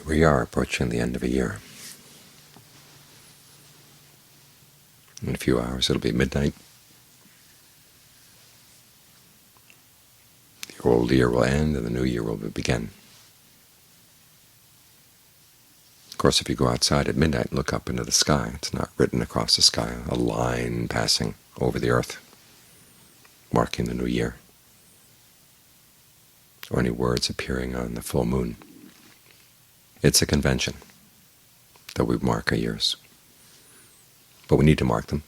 We are approaching the end of a year. In a few hours it'll be midnight. The old year will end and the new year will begin. Of course, if you go outside at midnight and look up into the sky, it's not written across the sky, a line passing over the earth, marking the new year, or any words appearing on the full moon. It's a convention that we mark our years, but we need to mark them.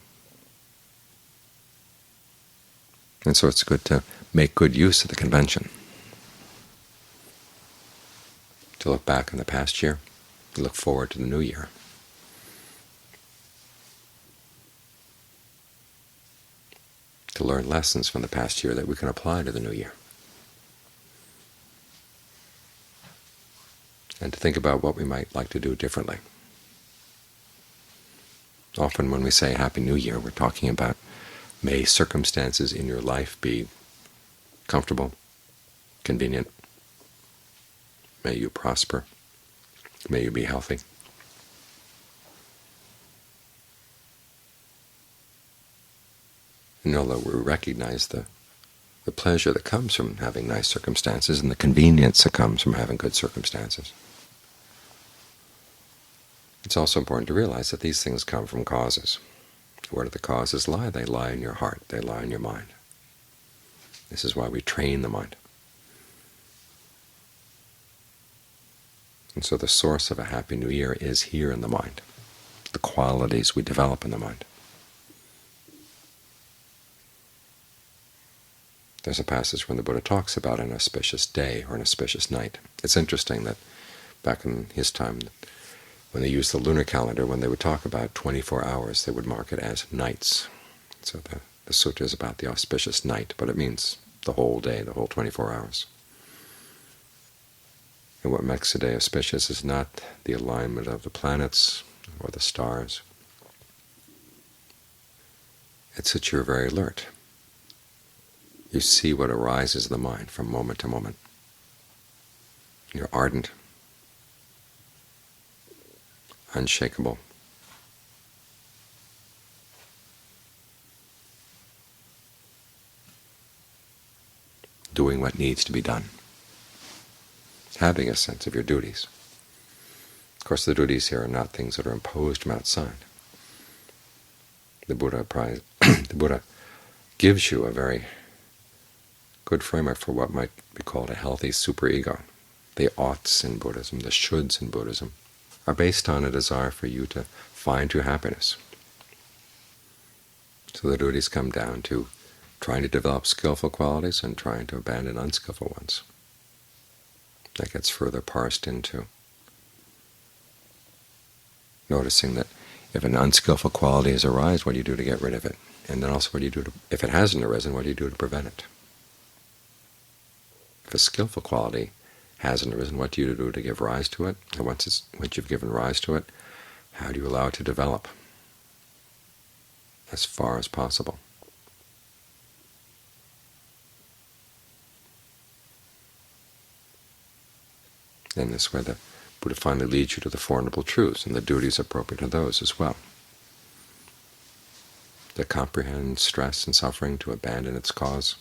And so it's good to make good use of the convention, to look back on the past year, to look forward to the new year. To learn lessons from the past year that we can apply to the new year. And to think about what we might like to do differently. Often when we say Happy New Year, we're talking about may circumstances in your life be comfortable, convenient, may you prosper, may you be healthy. And although we recognize the pleasure that comes from having nice circumstances and the convenience that comes from having good circumstances, it's also important to realize that these things come from causes. Where do the causes lie? They lie in your heart. They lie in your mind. This is why we train the mind. And so the source of a Happy New Year is here in the mind, the qualities we develop in the mind. There's a passage when the Buddha talks about an auspicious day or an auspicious night. It's interesting that back in his time, when they used the lunar calendar, when they would talk about 24 hours, they would mark it as nights. So the sutta is about the auspicious night, but it means the whole day, the whole 24 hours. And what makes a day auspicious is not the alignment of the planets or the stars. It's that you're very alert. You see what arises in the mind from moment to moment. You're ardent, unshakable, doing what needs to be done, having a sense of your duties. Of course, the duties here are not things that are imposed from outside. The Buddha gives you a very good framework for what might be called a healthy superego. The oughts in Buddhism, the shoulds in Buddhism, are based on a desire for you to find true happiness. So the duties come down to trying to develop skillful qualities and trying to abandon unskillful ones. That gets further parsed into noticing that if an unskillful quality has arisen, what do you do to get rid of it? And then also what do you do if it hasn't arisen, what do you do to prevent it? If a skillful quality hasn't arisen, what do you do to give rise to it? And once you've given rise to it, how do you allow it to develop as far as possible? In this way, the Buddha finally leads you to the Four Noble Truths, and the duties appropriate to those as well. To comprehend stress and suffering, to abandon its cause,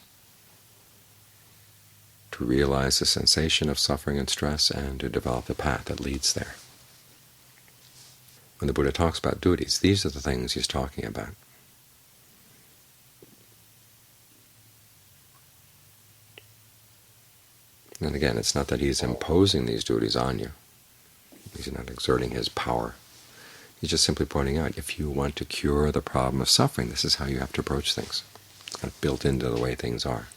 to realize the sensation of suffering and stress, and to develop the path that leads there. When the Buddha talks about duties, these are the things he's talking about. And again, it's not that he's imposing these duties on you. He's not exerting his power. He's just simply pointing out, if you want to cure the problem of suffering, this is how you have to approach things. It's kind of built into the way things are.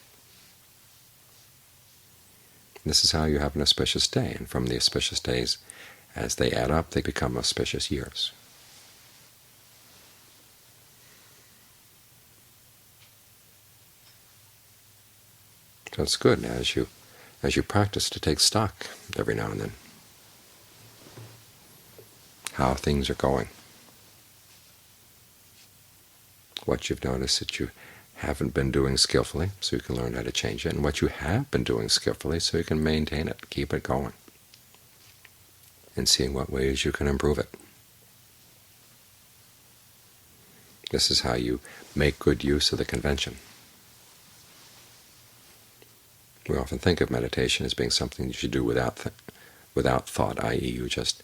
This is how you have an auspicious day, and from the auspicious days, as they add up, they become auspicious years. So it's good as you practice to take stock every now and then, how things are going, what you've noticed that you haven't been doing skillfully, so you can learn how to change it, and what you have been doing skillfully, so you can maintain it, keep it going. and seeing what ways you can improve it. This is how you make good use of the convention. We often think of meditation as being something you should do without thought, i.e. you just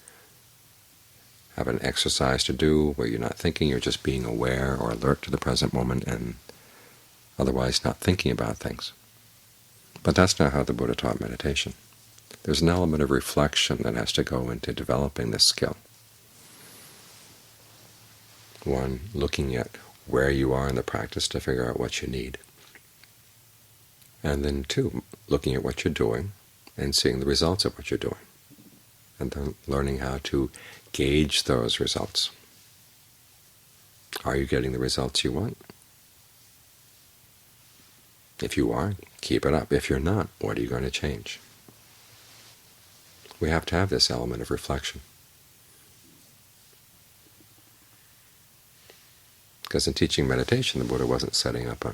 have an exercise to do where you're not thinking, you're just being aware or alert to the present moment and otherwise not thinking about things. But that's not how the Buddha taught meditation. There's an element of reflection that has to go into developing this skill. One, looking at where you are in the practice to figure out what you need. And then two, looking at what you're doing and seeing the results of what you're doing, and then learning how to gauge those results. Are you getting the results you want? If you are, keep it up. If you're not, what are you going to change? We have to have this element of reflection. Because in teaching meditation, the Buddha wasn't setting up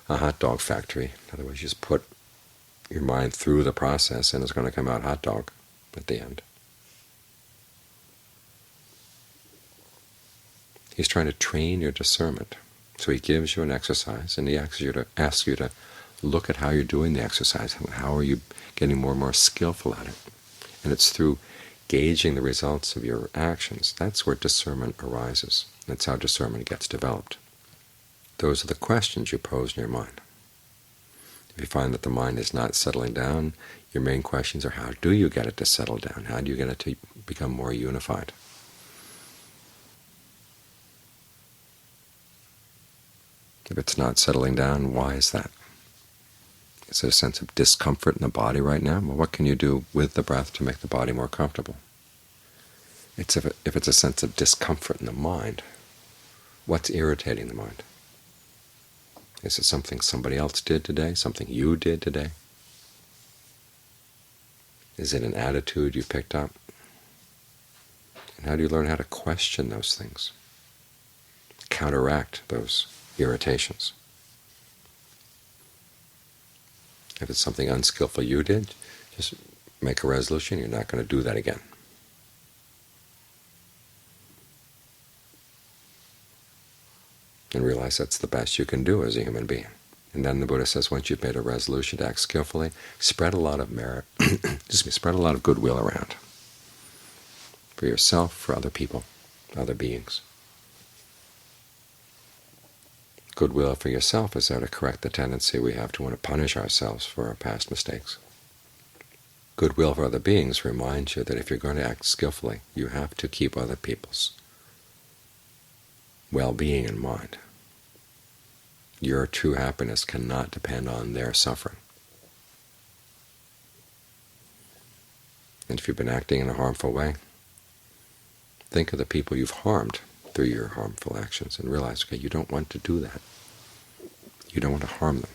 a hot dog factory. In other words, you just put your mind through the process and it's going to come out hot dog at the end. He's trying to train your discernment. So he gives you an exercise, and he asks you to look at how you're doing the exercise. How are you getting more and more skillful at it? And it's through gauging the results of your actions. That's where discernment arises. That's how discernment gets developed. Those are the questions you pose in your mind. If you find that the mind is not settling down, your main questions are how do you get it to settle down? How do you get it to become more unified? If it's not settling down, why is that? Is there a sense of discomfort in the body right now? Well, what can you do with the breath to make the body more comfortable? If it's a sense of discomfort in the mind, what's irritating the mind? Is it something somebody else did today, something you did today? Is it an attitude you picked up? And how do you learn how to question those things, counteract those irritations? If it's something unskillful you did, just make a resolution, you're not going to do that again. And realize that's the best you can do as a human being. And then the Buddha says, once you've made a resolution to act skillfully, spread a lot of merit, spread a lot of goodwill around for yourself, for other people, other beings. Goodwill for yourself is there to correct the tendency we have to want to punish ourselves for our past mistakes. Goodwill for other beings reminds you that if you're going to act skillfully, you have to keep other people's well-being in mind. Your true happiness cannot depend on their suffering. And if you've been acting in a harmful way, think of the people you've harmed through your harmful actions and realize, okay, you don't want to do that. You don't want to harm them.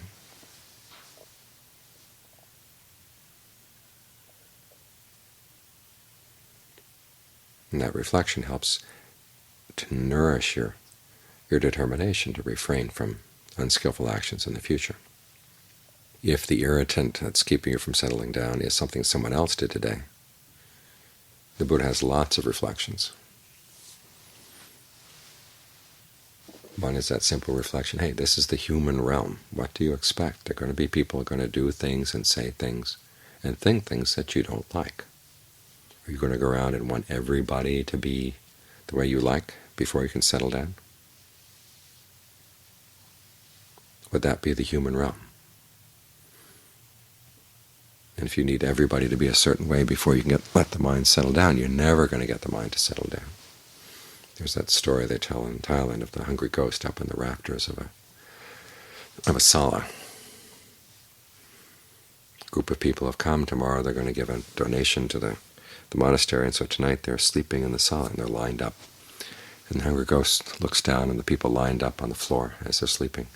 And that reflection helps to nourish your determination to refrain from unskillful actions in the future. If the irritant that's keeping you from settling down is something someone else did today, the Buddha has lots of reflections. One is that simple reflection, hey, this is the human realm. What do you expect? There are going to be people who are going to do things and say things and think things that you don't like. Are you going to go around and want everybody to be the way you like before you can settle down? Would that be the human realm? And if you need everybody to be a certain way before you can let the mind settle down, you're never going to get the mind to settle down. There's that story they tell in Thailand of the hungry ghost up in the rafters of a sala. A group of people have come. Tomorrow they're going to give a donation to the monastery, and so tonight they're sleeping in the sala and they're lined up. And the hungry ghost looks down on the people lined up on the floor as they're sleeping,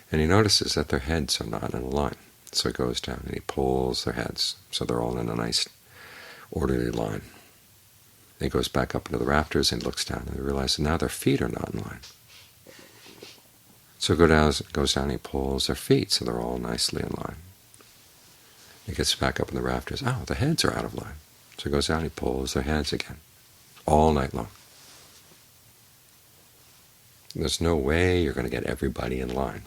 and he notices that their heads are not in a line. So he goes down and he pulls their heads so they're all in a nice orderly line. Then he goes back up into the rafters and looks down and he realizes now their feet are not in line. So he goes down and he pulls their feet so they're all nicely in line. He gets back up in the rafters. Oh, the heads are out of line. So he goes out and he pulls their hands again, all night long. There's no way you're going to get everybody in line.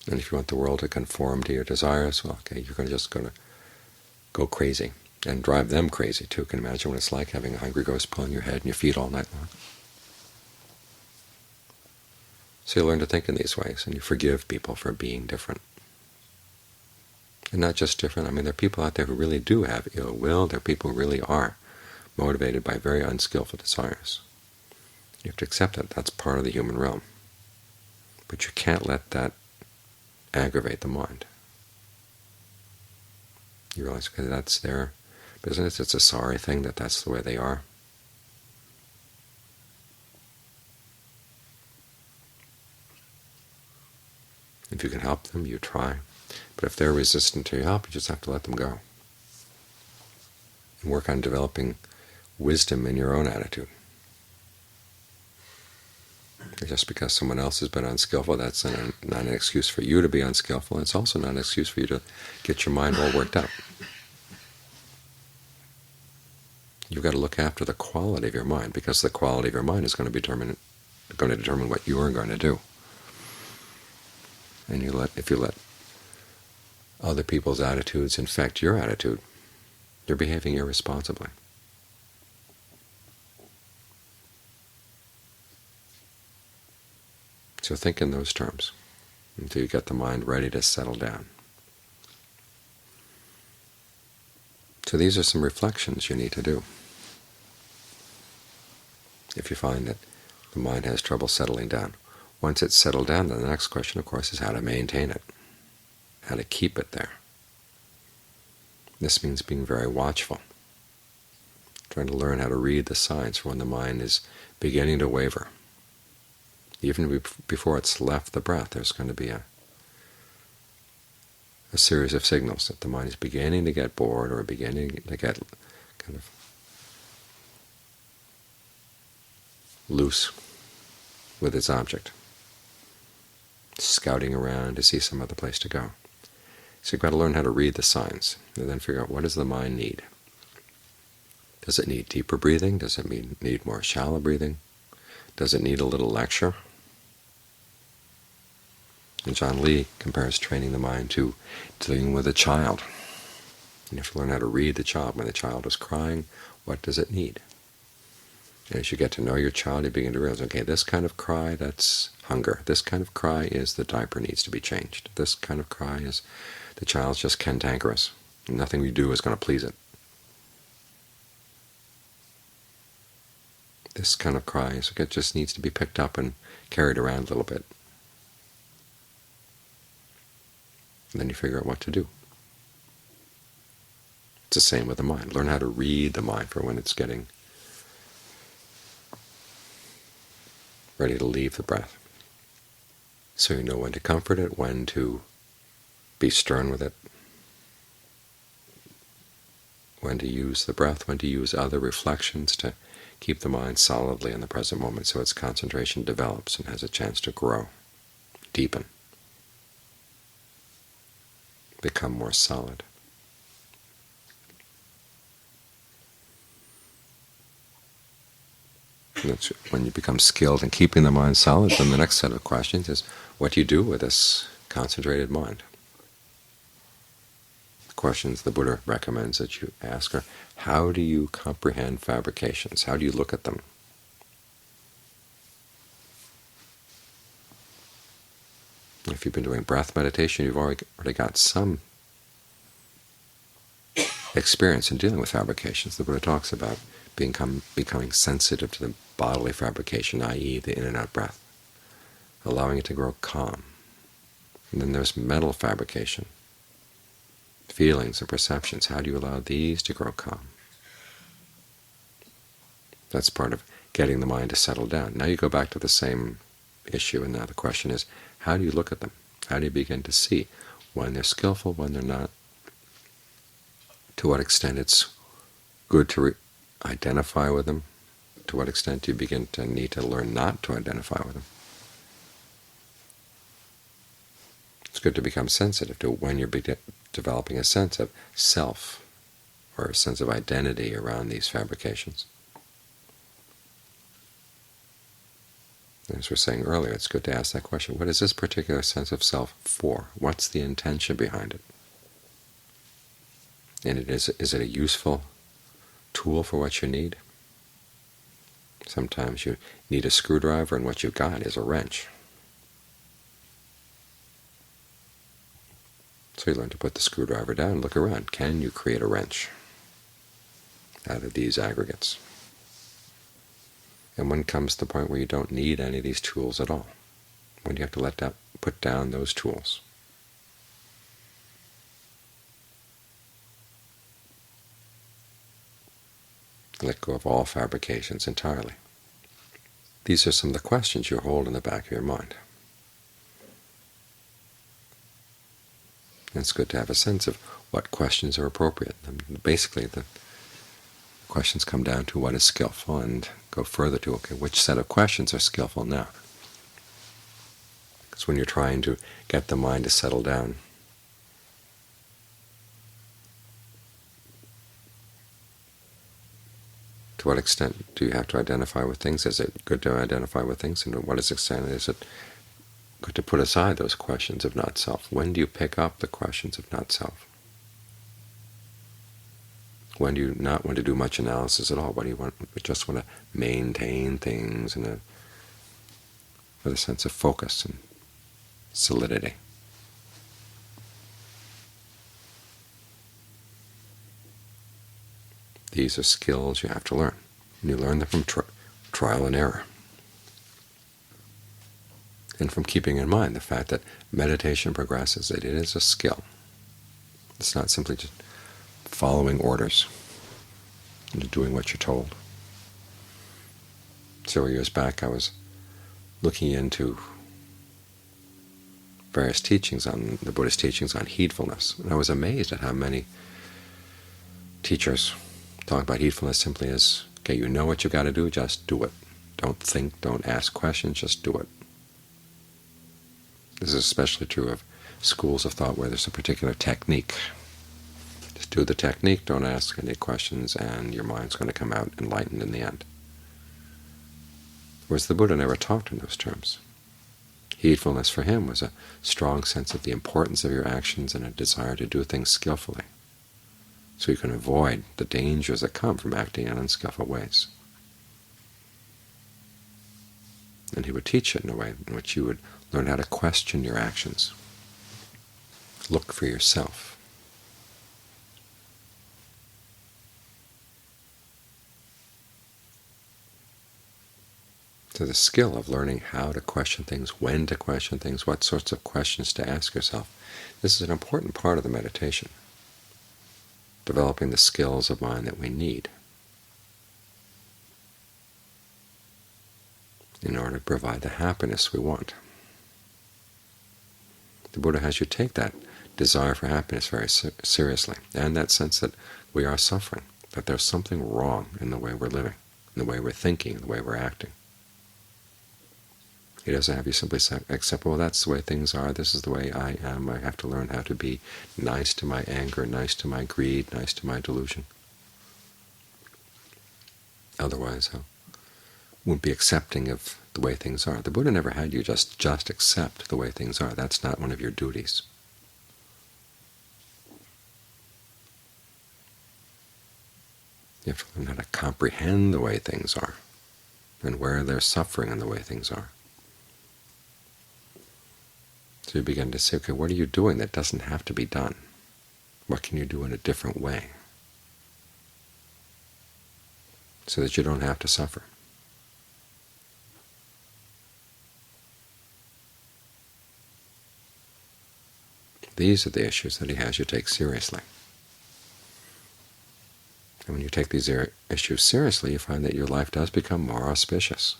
And if you want the world to conform to your desires, well, okay, you're just going to go crazy and drive them crazy too. Can you imagine what it's like having a hungry ghost pulling your head and your feet all night long? So you learn to think in these ways, and you forgive people for being different. And not just different, I mean, there are people out there who really do have ill will. There are people who really are motivated by very unskillful desires. You have to accept that. That's part of the human realm. But you can't let that aggravate the mind. You realize, okay, that's their business. It's a sorry thing that that's the way they are. If you can help them, you try. But if they're resistant to your help, you just have to let them go. And work on developing wisdom in your own attitude. Just because someone else has been unskillful, that's not an excuse for you to be unskillful. It's also not an excuse for you to get your mind all worked up. You've got to look after the quality of your mind, because the quality of your mind is going to determine what you are going to do. And if you let other people's attitudes infect your attitude, you're behaving irresponsibly. So think in those terms until you get the mind ready to settle down. So these are some reflections you need to do. If you find that the mind has trouble settling down, once it's settled down, then the next question, of course, is how to maintain it, how to keep it there. This means being very watchful, trying to learn how to read the signs for when the mind is beginning to waver. Even before it's left the breath, there's going to be a series of signals that the mind is beginning to get bored or beginning to get kind of loose with its object, scouting around to see some other place to go. So you've got to learn how to read the signs and then figure out, what does the mind need? Does it need deeper breathing? Does it need more shallow breathing? Does it need a little lecture? And John Lee compares training the mind to dealing with a child. You have to learn how to read the child. When the child is crying, what does it need? And as you get to know your child, you begin to realize, okay, this kind of cry, that's hunger. This kind of cry is the diaper needs to be changed. This kind of cry is the child's just cantankerous. Nothing we do is going to please it. This kind of cry is, it just needs to be picked up and carried around a little bit. And then you figure out what to do. It's the same with the mind. Learn how to read the mind for when it's getting ready to leave the breath. So you know when to comfort it, when to be stern with it, when to use the breath, when to use other reflections to keep the mind solidly in the present moment so its concentration develops and has a chance to grow, deepen, become more solid. And that's when you become skilled in keeping the mind solid, then the next set of questions is, what do you do with this concentrated mind? The questions the Buddha recommends that you ask are, how do you comprehend fabrications? How do you look at them? If you've been doing breath meditation, you've already got some experience in dealing with fabrications. The Buddha talks about becoming sensitive to the bodily fabrication, i.e. the in and out breath, allowing it to grow calm. And then there's mental fabrication, feelings and perceptions. How do you allow these to grow calm? That's part of getting the mind to settle down. Now you go back to the same issue, and now the question is, how do you look at them? How do you begin to see when they're skillful, when they're not? To what extent it's good to identify with them? To what extent do you begin to need to learn not to identify with them? It's good to become sensitive to when you're developing a sense of self or a sense of identity around these fabrications. As we were saying earlier, it's good to ask that question: what is this particular sense of self for? What's the intention behind it? And is it a useful tool for what you need? Sometimes you need a screwdriver, and what you've got is a wrench. So you learn to put the screwdriver down and look around. Can you create a wrench out of these aggregates? And when comes the point where you don't need any of these tools at all? When do you have to put down those tools? Let go of all fabrications entirely. These are some of the questions you hold in the back of your mind. And it's good to have a sense of what questions are appropriate. And basically, the questions come down to what is skillful, and go further to, okay, which set of questions are skillful now? Because when you're trying to get the mind to settle down, to what extent do you have to identify with things? Is it good to identify with things? And to what extent is it good to put aside those questions of not-self? When do you pick up the questions of not-self? When do you not want to do much analysis at all? When do you just want to maintain things with a sense of focus and solidity? These are skills you have to learn, and you learn them from trial and error, and from keeping in mind the fact that meditation progresses. It is a skill. It's not simply just following orders and doing what you're told. Several years back, I was looking into various teachings on the Buddhist teachings on heedfulness, and I was amazed at how many teachers talk about heedfulness simply as, okay, you know what you've got to do, just do it. Don't think, don't ask questions, just do it. This is especially true of schools of thought where there's a particular technique. Just do the technique, don't ask any questions, and your mind's going to come out enlightened in the end. Whereas the Buddha never talked in those terms. Heedfulness for him was a strong sense of the importance of your actions and a desire to do things skillfully, so you can avoid the dangers that come from acting in unskillful ways. And he would teach it in a way in which you would learn how to question your actions, look for yourself. So the skill of learning how to question things, when to question things, what sorts of questions to ask yourself, this is an important part of the meditation, developing the skills of mind that we need in order to provide the happiness we want. The Buddha has you take that desire for happiness very seriously, and that sense that we are suffering, that there's something wrong in the way we're living, in the way we're thinking, in the way we're acting. He doesn't have you simply accept, well, that's the way things are, this is the way I am, I have to learn how to be nice to my anger, nice to my greed, nice to my delusion. Otherwise, I wouldn't be accepting of the way things are. The Buddha never had you just accept the way things are. That's not one of your duties. You have to learn how to comprehend the way things are and where there's suffering in the way things are. So you begin to say, okay, what are you doing that doesn't have to be done? What can you do in a different way so that you don't have to suffer? These are the issues that he has you take seriously. And when you take these issues seriously, you find that your life does become more auspicious.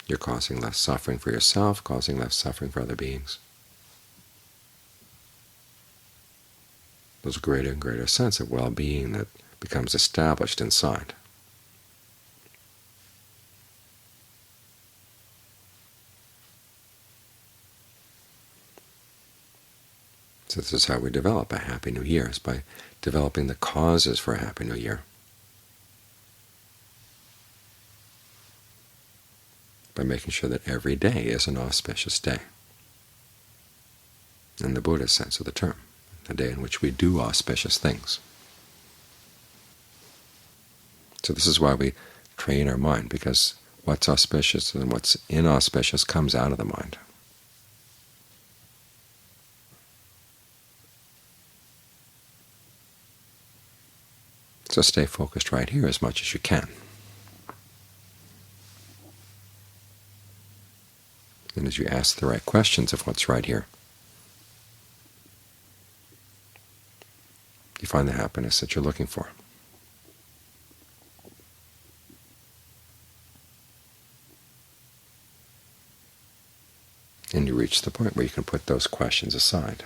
You're causing less suffering for yourself, causing less suffering for other beings. There's a greater and greater sense of well-being that becomes established inside. So this is how we develop a Happy New Year, is by developing the causes for a Happy New Year, by making sure that every day is an auspicious day, in the Buddha's sense of the term, a day in which we do auspicious things. So this is why we train our mind, because what's auspicious and what's inauspicious comes out of the mind. So stay focused right here as much as you can. And as you ask the right questions of what's right here, you find the happiness that you're looking for. And you reach the point where you can put those questions aside.